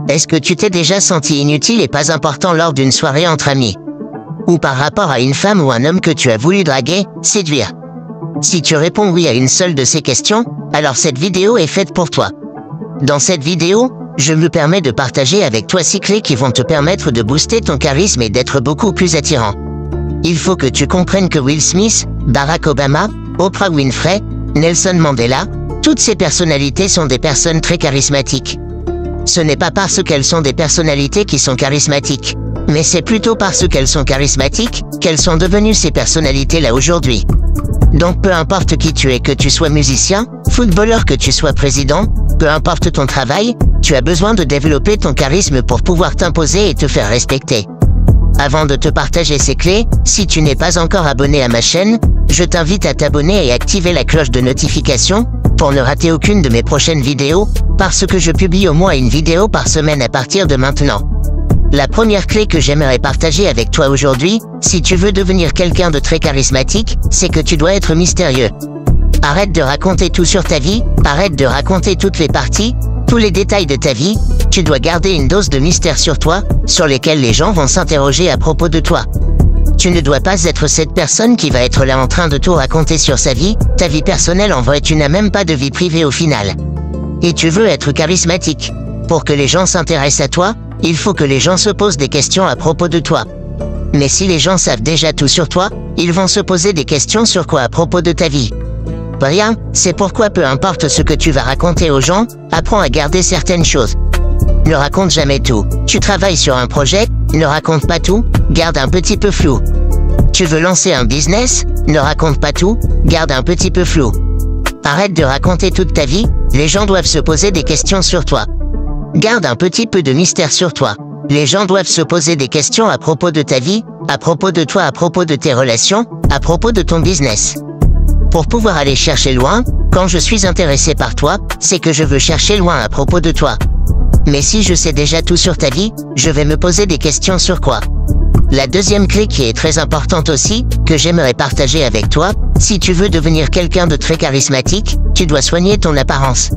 Est-ce que tu t'es déjà senti inutile et pas important lors d'une soirée entre amis? Ou par rapport à une femme ou un homme que tu as voulu draguer, séduire? Si tu réponds oui à une seule de ces questions, alors cette vidéo est faite pour toi. Dans cette vidéo, je me permets de partager avec toi 6 clés qui vont te permettre de booster ton charisme et d'être beaucoup plus attirant. Il faut que tu comprennes que Will Smith, Barack Obama, Oprah Winfrey, Nelson Mandela, toutes ces personnalités sont des personnes très charismatiques. Ce n'est pas parce qu'elles sont des personnalités qui sont charismatiques, mais c'est plutôt parce qu'elles sont charismatiques qu'elles sont devenues ces personnalités-là aujourd'hui. Donc peu importe qui tu es, que tu sois musicien, footballeur, que tu sois président, peu importe ton travail, tu as besoin de développer ton charisme pour pouvoir t'imposer et te faire respecter. Avant de te partager ces clés, si tu n'es pas encore abonné à ma chaîne, je t'invite à t'abonner et activer la cloche de notification pour ne rater aucune de mes prochaines vidéos, parce que je publie au moins une vidéo par semaine à partir de maintenant. La première clé que j'aimerais partager avec toi aujourd'hui, si tu veux devenir quelqu'un de très charismatique, c'est que tu dois être mystérieux. Arrête de raconter tout sur ta vie, arrête de raconter toutes les parties, tous les détails de ta vie, tu dois garder une dose de mystère sur toi, sur lesquels les gens vont s'interroger à propos de toi. Tu ne dois pas être cette personne qui va être là en train de tout raconter sur sa vie, ta vie personnelle en vrai, tu n'as même pas de vie privée au final. Et tu veux être charismatique. Pour que les gens s'intéressent à toi, il faut que les gens se posent des questions à propos de toi. Mais si les gens savent déjà tout sur toi, ils vont se poser des questions sur quoi à propos de ta vie? Rien, c'est pourquoi peu importe ce que tu vas raconter aux gens, apprends à garder certaines choses. Ne raconte jamais tout. Tu travailles sur un projet, ne raconte pas tout, garde un petit peu flou. Tu veux lancer un business, ne raconte pas tout, garde un petit peu flou. Arrête de raconter toute ta vie, les gens doivent se poser des questions sur toi. Garde un petit peu de mystère sur toi. Les gens doivent se poser des questions à propos de ta vie, à propos de toi, à propos de tes relations, à propos de ton business. Pour pouvoir aller chercher loin, quand je suis intéressé par toi, c'est que je veux chercher loin à propos de toi. Mais si je sais déjà tout sur ta vie, je vais me poser des questions sur quoi? La deuxième clé qui est très importante aussi, que j'aimerais partager avec toi, si tu veux devenir quelqu'un de très charismatique, tu dois soigner ton apparence.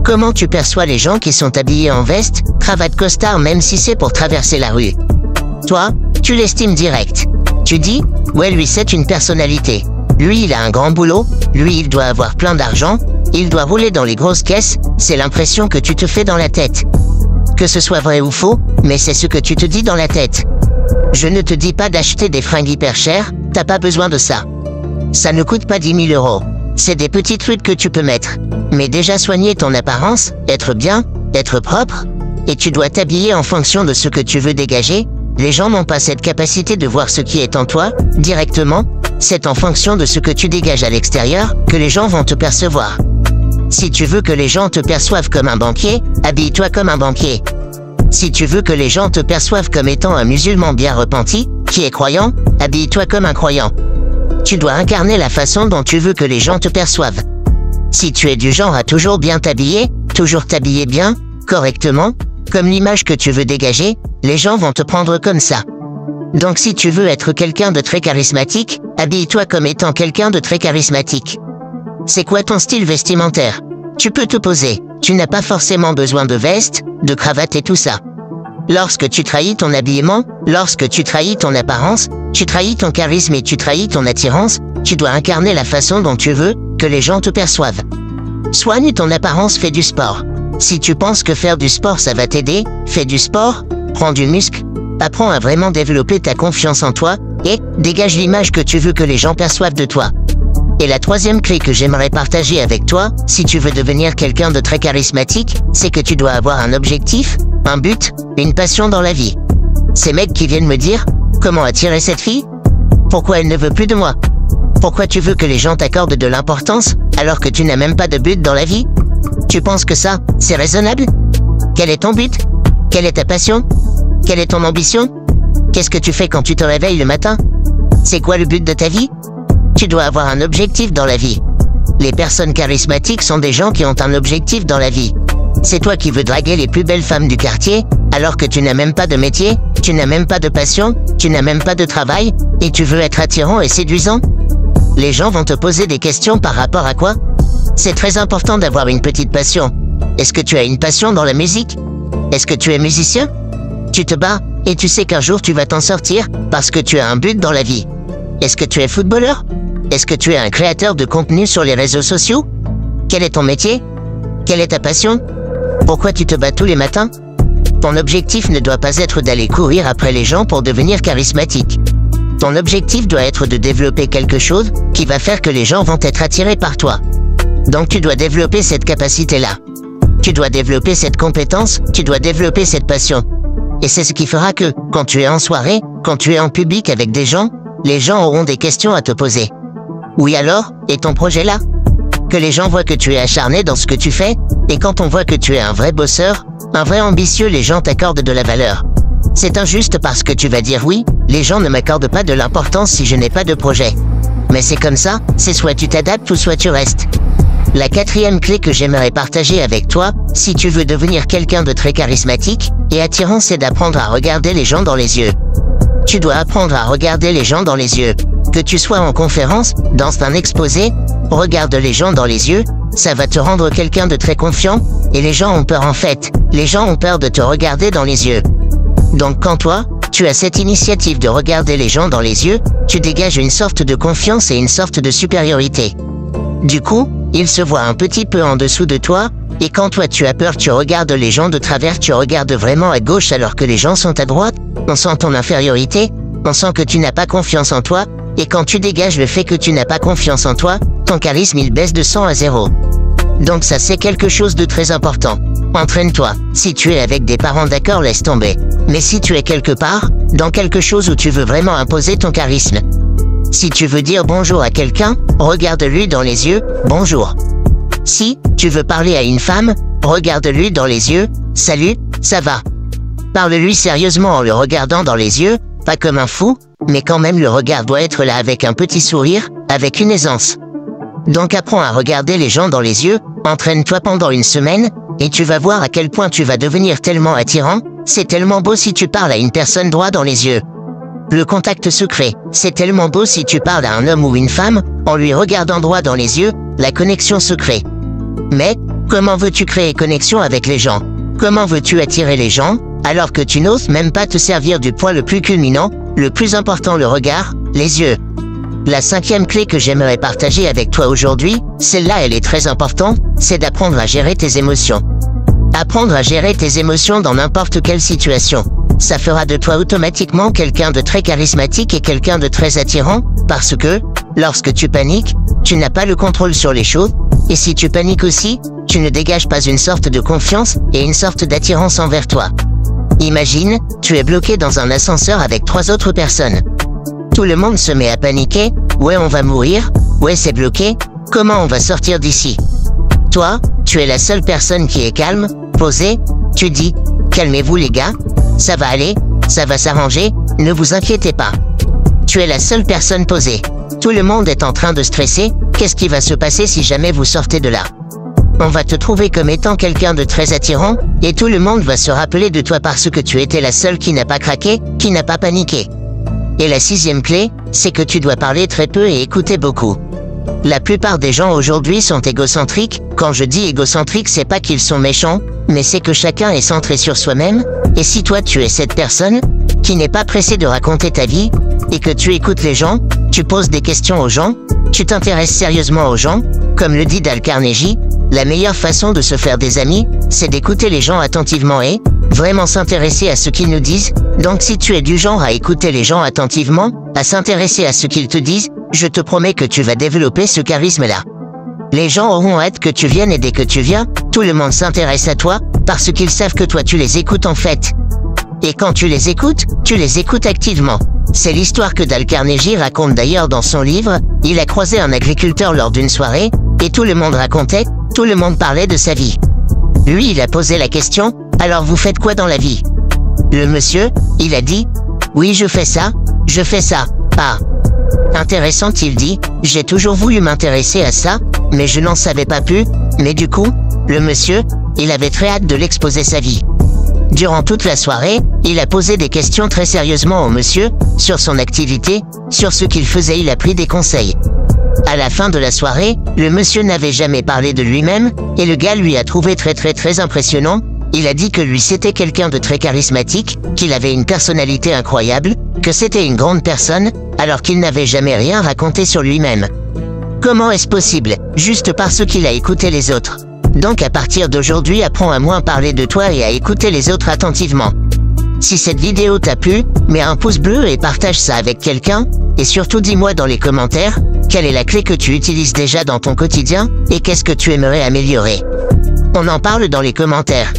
Comment tu perçois les gens qui sont habillés en veste, cravate, costard, même si c'est pour traverser la rue? Toi, tu l'estimes direct. Tu dis, ouais, lui c'est une personnalité. Lui il a un grand boulot, lui il doit avoir plein d'argent, il doit rouler dans les grosses caisses, c'est l'impression que tu te fais dans la tête. Que ce soit vrai ou faux, mais c'est ce que tu te dis dans la tête. Je ne te dis pas d'acheter des fringues hyper chères, t'as pas besoin de ça. Ça ne coûte pas 10 000 €. C'est des petits trucs que tu peux mettre. Mais déjà soigner ton apparence, être bien, être propre, et tu dois t'habiller en fonction de ce que tu veux dégager. Les gens n'ont pas cette capacité de voir ce qui est en toi, directement. C'est en fonction de ce que tu dégages à l'extérieur, que les gens vont te percevoir. Si tu veux que les gens te perçoivent comme un banquier, habille-toi comme un banquier. Si tu veux que les gens te perçoivent comme étant un musulman bien repenti, qui est croyant, habille-toi comme un croyant. Tu dois incarner la façon dont tu veux que les gens te perçoivent. Si tu es du genre à toujours bien t'habiller, toujours t'habiller bien, correctement, comme l'image que tu veux dégager, les gens vont te prendre comme ça. Donc si tu veux être quelqu'un de très charismatique, habille-toi comme étant quelqu'un de très charismatique. C'est quoi ton style vestimentaire? Tu peux te poser, tu n'as pas forcément besoin de veste, de cravate et tout ça. Lorsque tu trahis ton habillement, lorsque tu trahis ton apparence, tu trahis ton charisme et tu trahis ton attirance, tu dois incarner la façon dont tu veux que les gens te perçoivent. Soigne ton apparence, fais du sport. Si tu penses que faire du sport ça va t'aider, fais du sport, prends du muscle, apprends à vraiment développer ta confiance en toi et dégage l'image que tu veux que les gens perçoivent de toi. Et la troisième clé que j'aimerais partager avec toi, si tu veux devenir quelqu'un de très charismatique, c'est que tu dois avoir un objectif, un but, une passion dans la vie. Ces mecs qui viennent me dire, comment attirer cette fille? Pourquoi elle ne veut plus de moi? Pourquoi tu veux que les gens t'accordent de l'importance, alors que tu n'as même pas de but dans la vie? Tu penses que ça, c'est raisonnable? Quel est ton but? Quelle est ta passion? Quelle est ton ambition? Qu'est-ce que tu fais quand tu te réveilles le matin? C'est quoi le but de ta vie? Tu dois avoir un objectif dans la vie. Les personnes charismatiques sont des gens qui ont un objectif dans la vie. C'est toi qui veux draguer les plus belles femmes du quartier, alors que tu n'as même pas de métier, tu n'as même pas de passion, tu n'as même pas de travail, et tu veux être attirant et séduisant? Les gens vont te poser des questions par rapport à quoi? C'est très important d'avoir une petite passion. Est-ce que tu as une passion dans la musique? Est-ce que tu es musicien? Tu te bats et tu sais qu'un jour tu vas t'en sortir parce que tu as un but dans la vie. Est-ce que tu es footballeur? Est-ce que tu es un créateur de contenu sur les réseaux sociaux? Quel est ton métier? Quelle est ta passion? Pourquoi tu te bats tous les matins? Ton objectif ne doit pas être d'aller courir après les gens pour devenir charismatique. Ton objectif doit être de développer quelque chose qui va faire que les gens vont être attirés par toi. Donc tu dois développer cette capacité-là. Tu dois développer cette compétence, tu dois développer cette passion. Et c'est ce qui fera que, quand tu es en soirée, quand tu es en public avec des gens, les gens auront des questions à te poser. Oui alors, et ton projet là? Que les gens voient que tu es acharné dans ce que tu fais, et quand on voit que tu es un vrai bosseur, un vrai ambitieux, les gens t'accordent de la valeur. C'est injuste parce que tu vas dire oui, les gens ne m'accordent pas de l'importance si je n'ai pas de projet. Mais c'est comme ça, c'est soit tu t'adaptes ou soit tu restes. La quatrième clé que j'aimerais partager avec toi, si tu veux devenir quelqu'un de très charismatique et attirant, c'est d'apprendre à regarder les gens dans les yeux. Tu dois apprendre à regarder les gens dans les yeux. Que tu sois en conférence, dans un exposé, regarde les gens dans les yeux, ça va te rendre quelqu'un de très confiant, et les gens ont peur en fait. Les gens ont peur de te regarder dans les yeux. Donc quand toi, tu as cette initiative de regarder les gens dans les yeux, tu dégages une sorte de confiance et une sorte de supériorité. Du coup, ils se voient un petit peu en dessous de toi, et quand toi tu as peur, tu regardes les gens de travers, tu regardes vraiment à gauche alors que les gens sont à droite, on sent ton infériorité, on sent que tu n'as pas confiance en toi, et quand tu dégages le fait que tu n'as pas confiance en toi, ton charisme il baisse de 100 à 0. Donc ça c'est quelque chose de très important. Entraîne-toi. Si tu es avec des parents, d'accord, laisse tomber. Mais si tu es quelque part, dans quelque chose où tu veux vraiment imposer ton charisme. Si tu veux dire bonjour à quelqu'un, regarde-lui dans les yeux, bonjour. Si tu veux parler à une femme, regarde-lui dans les yeux, salut, ça va. Parle-lui sérieusement en le regardant dans les yeux, pas comme un fou, mais quand même le regard doit être là avec un petit sourire, avec une aisance. Donc apprends à regarder les gens dans les yeux, entraîne-toi pendant une semaine, et tu vas voir à quel point tu vas devenir tellement attirant, c'est tellement beau si tu parles à une personne droit dans les yeux. Le contact secret, c'est tellement beau si tu parles à un homme ou une femme, en lui regardant droit dans les yeux, la connexion se crée. Mais, comment veux-tu créer connexion avec les gens? Comment veux-tu attirer les gens, alors que tu n'oses même pas te servir du point le plus culminant, le plus important, le regard, les yeux? La cinquième clé que j'aimerais partager avec toi aujourd'hui, celle-là elle est très importante, c'est d'apprendre à gérer tes émotions. Apprendre à gérer tes émotions dans n'importe quelle situation. Ça fera de toi automatiquement quelqu'un de très charismatique et quelqu'un de très attirant, parce que, lorsque tu paniques, tu n'as pas le contrôle sur les choses, et si tu paniques aussi, tu ne dégages pas une sorte de confiance et une sorte d'attirance envers toi. Imagine, tu es bloqué dans un ascenseur avec 3 autres personnes. Tout le monde se met à paniquer, ouais on va mourir, ouais c'est bloqué, comment on va sortir d'ici? Toi, tu es la seule personne qui est calme, posée, tu dis, calmez-vous les gars, ça va aller, ça va s'arranger, ne vous inquiétez pas. Tu es la seule personne posée. Tout le monde est en train de stresser, qu'est-ce qui va se passer si jamais vous sortez de là? On va te trouver comme étant quelqu'un de très attirant, et tout le monde va se rappeler de toi parce que tu étais la seule qui n'a pas craqué, qui n'a pas paniqué. Et la 6e clé, c'est que tu dois parler très peu et écouter beaucoup. La plupart des gens aujourd'hui sont égocentriques. Quand je dis égocentrique, c'est pas qu'ils sont méchants, mais c'est que chacun est centré sur soi-même, et si toi tu es cette personne, qui n'est pas pressée de raconter ta vie, et que tu écoutes les gens, tu poses des questions aux gens, tu t'intéresses sérieusement aux gens, comme le dit Dale Carnegie, la meilleure façon de se faire des amis, c'est d'écouter les gens attentivement et vraiment s'intéresser à ce qu'ils nous disent. Donc si tu es du genre à écouter les gens attentivement, à s'intéresser à ce qu'ils te disent, je te promets que tu vas développer ce charisme-là. Les gens auront hâte que tu viennes et dès que tu viens, tout le monde s'intéresse à toi, parce qu'ils savent que toi tu les écoutes en fait. Et quand tu les écoutes activement. C'est l'histoire que Dale Carnegie raconte d'ailleurs dans son livre. Il a croisé un agriculteur lors d'une soirée, et tout le monde racontait, tout le monde parlait de sa vie. Lui, il a posé la question, alors vous faites quoi dans la vie? Le monsieur, il a dit, oui je fais ça. Ah. Intéressant, il dit, j'ai toujours voulu m'intéresser à ça, mais je n'en savais pas plus, mais du coup, le monsieur, il avait très hâte de l'exposer sa vie. Durant toute la soirée, il a posé des questions très sérieusement au monsieur, sur son activité, sur ce qu'il faisait, il a pris des conseils. À la fin de la soirée, le monsieur n'avait jamais parlé de lui-même, et le gars lui a trouvé très impressionnant, Il a dit que lui c'était quelqu'un de très charismatique, qu'il avait une personnalité incroyable, que c'était une grande personne, alors qu'il n'avait jamais rien raconté sur lui-même. Comment est-ce possible? Juste parce qu'il a écouté les autres. Donc à partir d'aujourd'hui, apprends à moins parler de toi et à écouter les autres attentivement. Si cette vidéo t'a plu, mets un pouce bleu et partage ça avec quelqu'un, et surtout dis-moi dans les commentaires, quelle est la clé que tu utilises déjà dans ton quotidien, et qu'est-ce que tu aimerais améliorer. On en parle dans les commentaires.